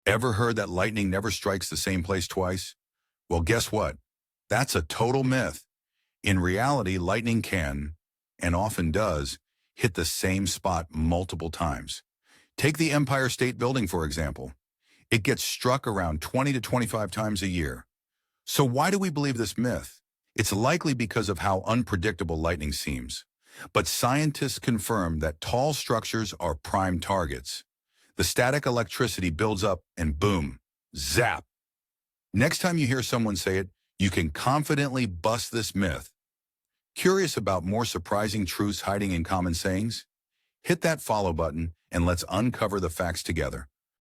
Ever heard that lightning never strikes the same place twice? Well, guess what? That's a total myth. In reality, lightning can, and often does, hit the same spot multiple times. Take the Empire State Building, for example. It gets struck around 20 to 25 times a year. So why do we believe this myth? It's likely because of how unpredictable lightning seems. But scientists confirm that tall structures are prime targets. The static electricity builds up and boom, zap. Next time you hear someone say it, you can confidently bust this myth. Curious about more surprising truths hiding in common sayings? Hit that follow button and let's uncover the facts together.